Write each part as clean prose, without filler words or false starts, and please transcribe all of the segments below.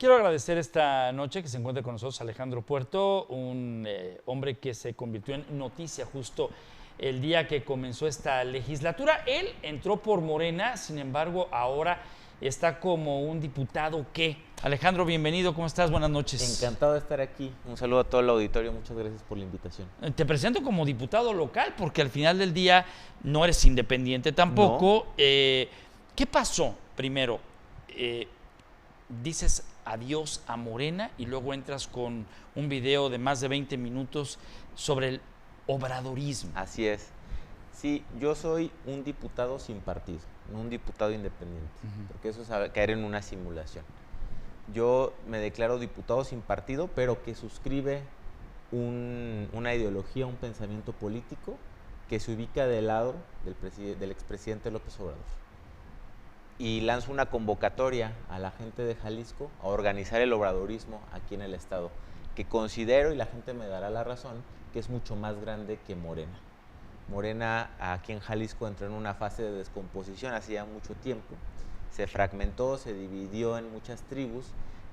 Quiero agradecer esta noche que se encuentra con nosotros Alejandro Puerto, un hombre que se convirtió en noticia justo el día que comenzó esta legislatura. Él entró por Morena, sin embargo, ahora está como un diputado que. Alejandro, bienvenido, ¿cómo estás? Buenas noches. Encantado de estar aquí. Un saludo a todo el auditorio, muchas gracias por la invitación. Te presento como diputado local, porque al final del día no eres independiente tampoco. No. ¿Qué pasó primero? Dices adiós a Morena y luego entras con un video de más de 20 minutos sobre el obradorismo. Así es. Sí, yo soy un diputado sin partido, no un diputado independiente, porque eso es caer en una simulación. Yo me declaro diputado sin partido, pero que suscribe una ideología, un pensamiento político que se ubica del lado del expresidente López Obrador. Y lanzo una convocatoria a la gente de Jalisco a organizar el obradorismo aquí en el estado, que considero, y la gente me dará la razón, que es mucho más grande que Morena. Morena aquí en Jalisco entró en una fase de descomposición hace ya mucho tiempo, se fragmentó, se dividió en muchas tribus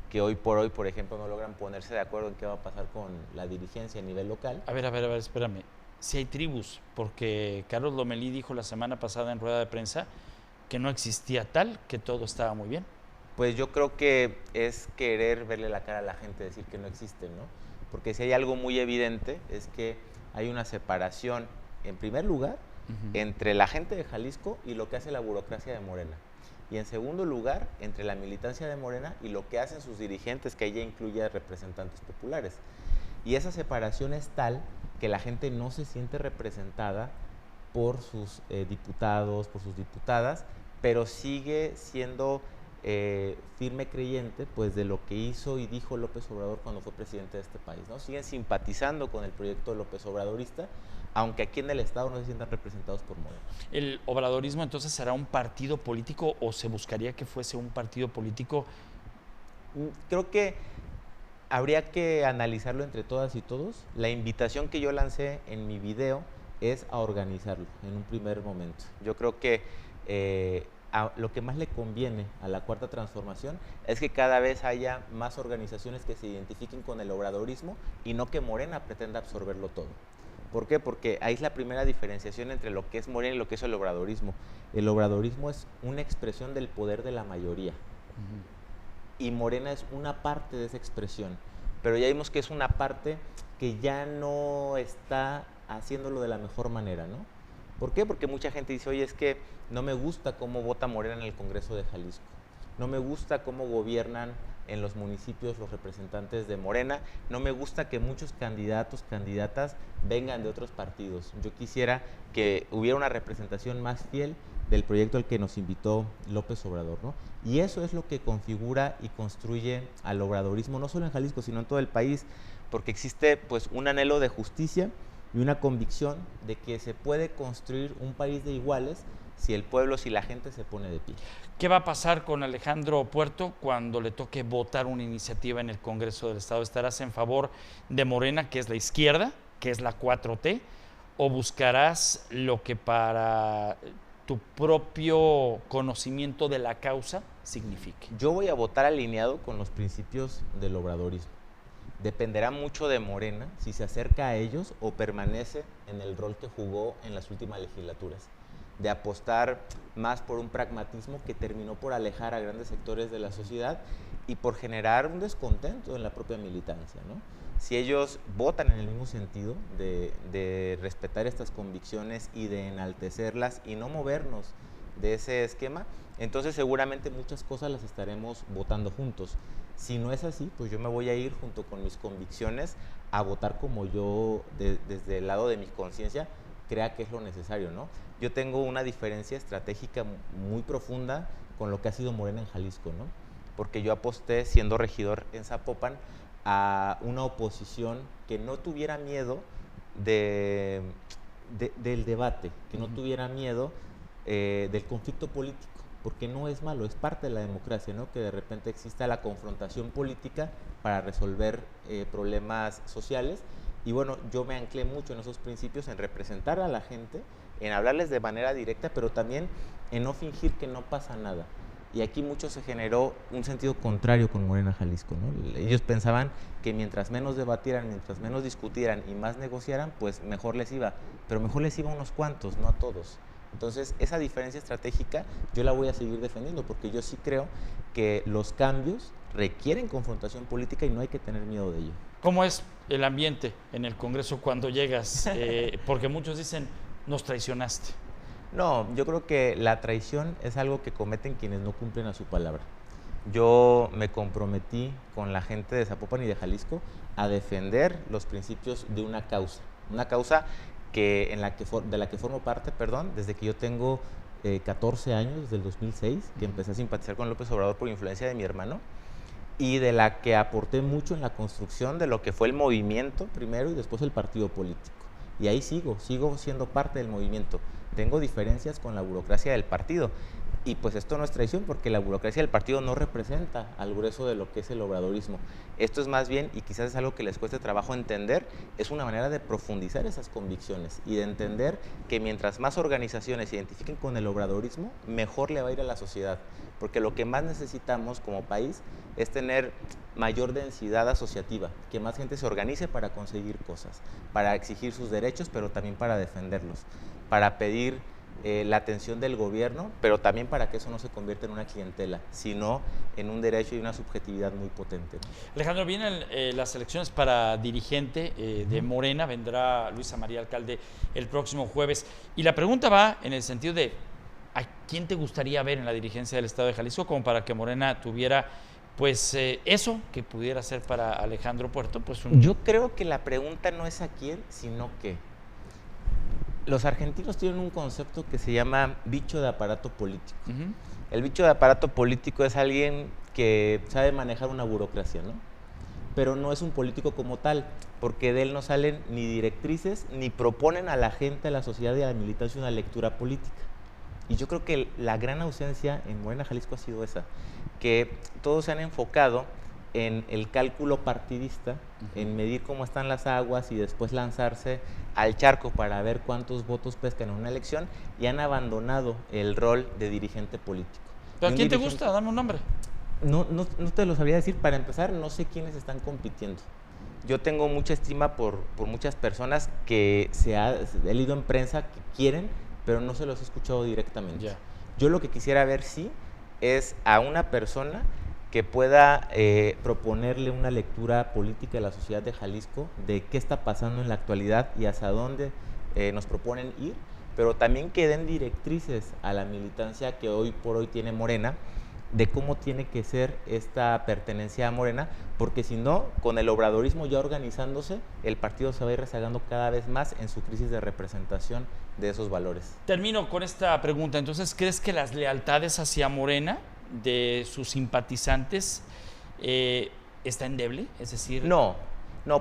que hoy, por ejemplo, no logran ponerse de acuerdo en qué va a pasar con la dirigencia a nivel local. A ver, espérame. Si hay tribus, porque Carlos Lomelí dijo la semana pasada en rueda de prensa que no existía tal, que todo estaba muy bien. Pues yo creo que es querer verle la cara a la gente, decir que no existe, ¿no? Porque si hay algo muy evidente es que hay una separación, en primer lugar, entre la gente de Jalisco y lo que hace la burocracia de Morena. Y en segundo lugar, entre la militancia de Morena y lo que hacen sus dirigentes, que ella incluye a representantes populares. Y esa separación es tal que la gente no se siente representada por sus diputados, por sus diputadas, pero sigue siendo firme creyente pues, de lo que hizo y dijo López Obrador cuando fue presidente de este país, ¿no? Siguen simpatizando con el proyecto López Obradorista, aunque aquí en el estado no se sientan representados por Morena. ¿El obradorismo entonces será un partido político o se buscaría que fuese un partido político? Creo que habría que analizarlo entre todas y todos. La invitación que yo lancé en mi video es a organizarlo en un primer momento. Yo creo que lo que más le conviene a la Cuarta Transformación es que cada vez haya más organizaciones que se identifiquen con el obradorismo y no que Morena pretenda absorberlo todo. ¿Por qué? Porque ahí es la primera diferenciación entre lo que es Morena y lo que es el obradorismo. El obradorismo es una expresión del poder de la mayoría. Y Morena es una parte de esa expresión. Pero ya vimos que es una parte que ya no está haciéndolo de la mejor manera, ¿no? ¿Por qué? Porque mucha gente dice, oye, es que no me gusta cómo vota Morena en el Congreso de Jalisco. No me gusta cómo gobiernan en los municipios los representantes de Morena. No me gusta que muchos candidatos, candidatas vengan de otros partidos. Yo quisiera que hubiera una representación más fiel del proyecto al que nos invitó López Obrador, ¿no? Y eso es lo que configura y construye al obradorismo, no solo en Jalisco, sino en todo el país, porque existe pues un anhelo de justicia y una convicción de que se puede construir un país de iguales si el pueblo, si la gente se pone de pie. ¿Qué va a pasar con Alejandro Puerto cuando le toque votar una iniciativa en el Congreso del Estado? ¿Estarás en favor de Morena, que es la izquierda, que es la 4T, o buscarás lo que para tu propio conocimiento de la causa signifique? Yo voy a votar alineado con los principios del obradorismo. Dependerá mucho de Morena si se acerca a ellos o permanece en el rol que jugó en las últimas legislaturas, de apostar más por un pragmatismo que terminó por alejar a grandes sectores de la sociedad y por generar un descontento en la propia militancia, ¿no? Si ellos votan en el mismo sentido de respetar estas convicciones y de enaltecerlas y no movernos de ese esquema, entonces seguramente muchas cosas las estaremos votando juntos. Si no es así, pues yo me voy a ir junto con mis convicciones a votar como yo, desde el lado de mi conciencia, crea que es lo necesario, ¿no? Yo tengo una diferencia estratégica muy profunda con lo que ha sido Morena en Jalisco, ¿no? Porque yo aposté, siendo regidor en Zapopan, a una oposición que no tuviera miedo del debate, que no tuviera miedo del conflicto político, porque no es malo, es parte de la democracia, ¿no? Que de repente exista la confrontación política para resolver problemas sociales. Y bueno, yo me anclé mucho en esos principios, en representar a la gente, en hablarles de manera directa, pero también en no fingir que no pasa nada. Y aquí mucho se generó un sentido contrario con Morena Jalisco, ¿no? Ellos pensaban que mientras menos debatieran, mientras menos discutieran y más negociaran, pues mejor les iba. Pero mejor les iba a unos cuantos, no a todos. Entonces, esa diferencia estratégica yo la voy a seguir defendiendo, porque yo sí creo que los cambios requieren confrontación política y no hay que tener miedo de ello. ¿Cómo es el ambiente en el Congreso cuando llegas? Porque muchos dicen, nos traicionaste. No, yo creo que la traición es algo que cometen quienes no cumplen a su palabra. Yo me comprometí con la gente de Zapopan y de Jalisco a defender los principios de una causa que, de la que formo parte, desde que yo tengo 14 años, desde el 2006, que empecé a simpatizar con López Obrador por influencia de mi hermano, y de la que aporté mucho en la construcción de lo que fue el movimiento primero y después el partido político. Y ahí sigo siendo parte del movimiento. Tengo diferencias con la burocracia del partido. Y pues esto no es traición, porque la burocracia del partido no representa al grueso de lo que es el obradorismo. Esto es más bien, y quizás es algo que les cueste trabajo entender, es una manera de profundizar esas convicciones y de entender que mientras más organizaciones se identifiquen con el obradorismo, mejor le va a ir a la sociedad. Porque lo que más necesitamos como país es tener mayor densidad asociativa, que más gente se organice para conseguir cosas, para exigir sus derechos, pero también para defenderlos, para pedir la atención del gobierno, pero también para que eso no se convierta en una clientela, sino en un derecho y una subjetividad muy potente, ¿no? Alejandro, vienen las elecciones para dirigente de Morena, vendrá Luisa María Alcalde el próximo jueves, y la pregunta va en el sentido de ¿a quién te gustaría ver en la dirigencia del Estado de Jalisco como para que Morena tuviera pues eso que pudiera ser para Alejandro Puerto? Pues Yo creo que la pregunta no es a quién, sino qué. Los argentinos tienen un concepto que se llama bicho de aparato político. El bicho de aparato político es alguien que sabe manejar una burocracia, ¿no? Pero no es un político como tal, porque de él no salen ni directrices, ni proponen a la gente, a la sociedad y a la militancia una lectura política. Y yo creo que la gran ausencia en Morena Jalisco ha sido esa, que todos se han enfocado en el cálculo partidista, en medir cómo están las aguas y después lanzarse al charco para ver cuántos votos pescan en una elección, y han abandonado el rol de dirigente político. ¿Pero a quién te gusta? Dame un nombre. No te lo sabría decir. Para empezar, no sé quiénes están compitiendo. Yo tengo mucha estima por muchas personas que he leído en prensa que quieren, pero no se los he escuchado directamente. Ya. Yo lo que quisiera ver, sí, es a una persona que pueda proponerle una lectura política a la sociedad de Jalisco de qué está pasando en la actualidad y hacia dónde nos proponen ir, pero también que den directrices a la militancia que hoy por hoy tiene Morena, de cómo tiene que ser esta pertenencia a Morena, porque si no, con el obradorismo ya organizándose, el partido se va a ir rezagando cada vez más en su crisis de representación de esos valores. Termino con esta pregunta. Entonces, ¿crees que las lealtades hacia Morena de sus simpatizantes está endeble? Es decir... No,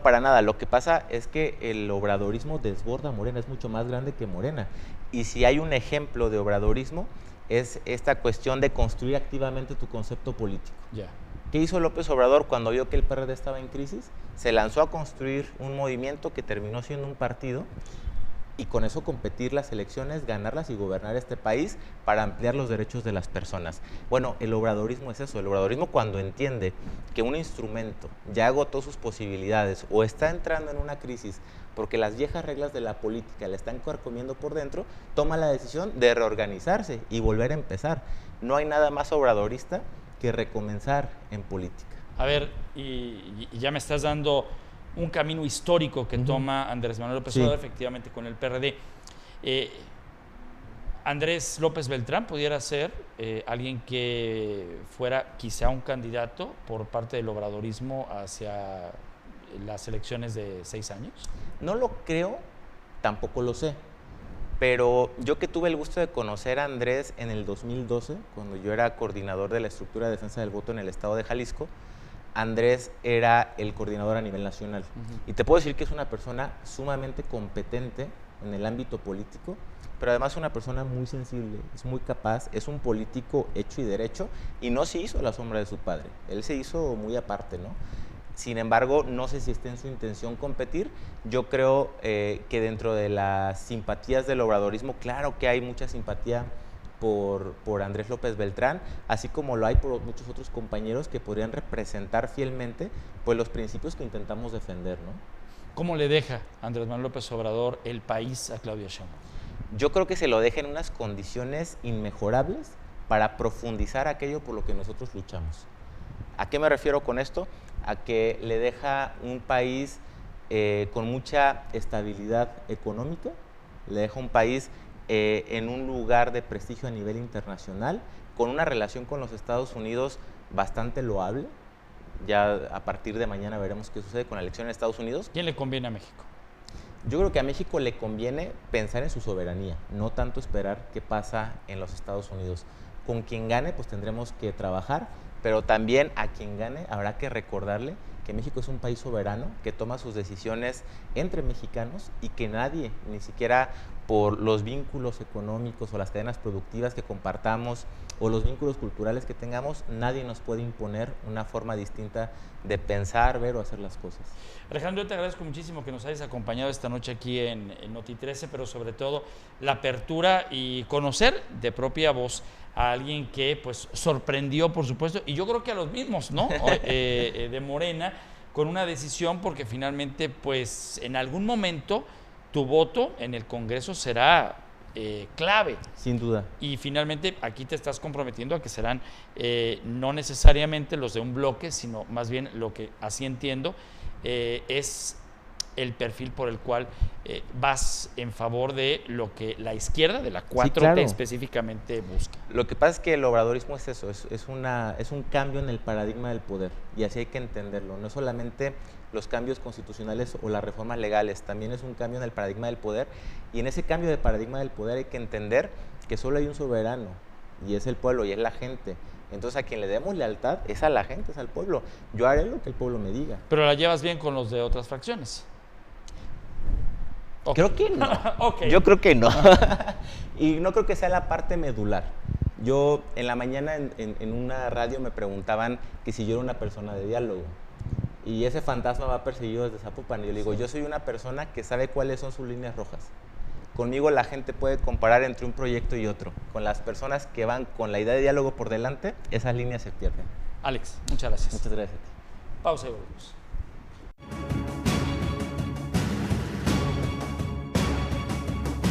para nada. Lo que pasa es que el obradorismo desborda a Morena, es mucho más grande que Morena. Y si hay un ejemplo de obradorismo, es esta cuestión de construir activamente tu concepto político. Ya. ¿Qué hizo López Obrador cuando vio que el PRD estaba en crisis? Se lanzó a construir un movimiento que terminó siendo un partido, y con eso competir las elecciones, ganarlas y gobernar este país para ampliar los derechos de las personas. Bueno, el obradorismo es eso. El obradorismo, cuando entiende que un instrumento ya agotó sus posibilidades o está entrando en una crisis porque las viejas reglas de la política le están carcomiendo por dentro, toma la decisión de reorganizarse y volver a empezar. No hay nada más obradorista que recomenzar en política. A ver, y ya me estás dando un camino histórico que toma Andrés Manuel López Obrador, efectivamente, con el PRD. Andrés López Beltrán pudiera ser alguien que fuera quizá un candidato por parte del obradorismo hacia las elecciones de 6 años. No lo creo, tampoco lo sé. Pero yo, que tuve el gusto de conocer a Andrés en el 2012, cuando yo era coordinador de la estructura de defensa del voto en el estado de Jalisco, Andrés era el coordinador a nivel nacional. Y te puedo decir que es una persona sumamente competente en el ámbito político, pero además una persona muy sensible, es muy capaz, es un político hecho y derecho, y no se hizo a la sombra de su padre, él se hizo muy aparte, ¿no? Sin embargo, no sé si está en su intención competir. Yo creo que dentro de las simpatías del obradorismo, claro que hay mucha simpatía por Andrés López Beltrán, así como lo hay por muchos otros compañeros que podrían representar fielmente pues, los principios que intentamos defender, ¿no? ¿Cómo le deja Andrés Manuel López Obrador el país a Claudia Sheinbaum? Yo creo que se lo deja en unas condiciones inmejorables para profundizar aquello por lo que nosotros luchamos. ¿A qué me refiero con esto? A que le deja un país con mucha estabilidad económica, le deja un país en un lugar de prestigio a nivel internacional, con una relación con los Estados Unidos bastante loable. Ya a partir de mañana veremos qué sucede con la elección en Estados Unidos. ¿Quién le conviene a México? Yo creo que a México le conviene pensar en su soberanía, no tanto esperar qué pasa en los Estados Unidos. Con quien gane, pues tendremos que trabajar, pero también a quien gane habrá que recordarle que México es un país soberano, que toma sus decisiones entre mexicanos y que nadie, ni siquiera por los vínculos económicos o las cadenas productivas que compartamos o los vínculos culturales que tengamos, nadie nos puede imponer una forma distinta de pensar, ver o hacer las cosas. Alejandro, yo te agradezco muchísimo que nos hayas acompañado esta noche aquí en Noti 13, pero sobre todo la apertura y conocer de propia voz a alguien que pues sorprendió, por supuesto, y yo creo que a los mismos, ¿no? De Morena, con una decisión, porque finalmente, pues en algún momento tu voto en el Congreso será clave. Sin duda. Y finalmente aquí te estás comprometiendo a que serán no necesariamente los de un bloque, sino más bien lo que así entiendo es el perfil por el cual vas en favor de lo que la izquierda, de la 4T sí, claro, específicamente busca. Lo que pasa es que el obradorismo es eso, es un cambio en el paradigma del poder, y así hay que entenderlo. No es solamente los cambios constitucionales o las reformas legales, también es un cambio en el paradigma del poder, y en ese cambio de paradigma del poder hay que entender que solo hay un soberano, y es el pueblo, y es la gente. Entonces a quien le demos lealtad es a la gente, es al pueblo. Yo haré lo que el pueblo me diga. Pero la llevas bien con los de otras fracciones. Okay. Creo que no. Okay. Yo creo que no. Y no creo que sea la parte medular. Yo en la mañana en una radio me preguntaban que si yo era una persona de diálogo. Y ese fantasma va perseguido desde Zapopan. Y yo le digo, yo soy una persona que sabe cuáles son sus líneas rojas. Conmigo la gente puede comparar entre un proyecto y otro. Con las personas que van con la idea de diálogo por delante, esas líneas se pierden. Alex, muchas gracias. Muchas gracias a ti. Pausa y volvemos.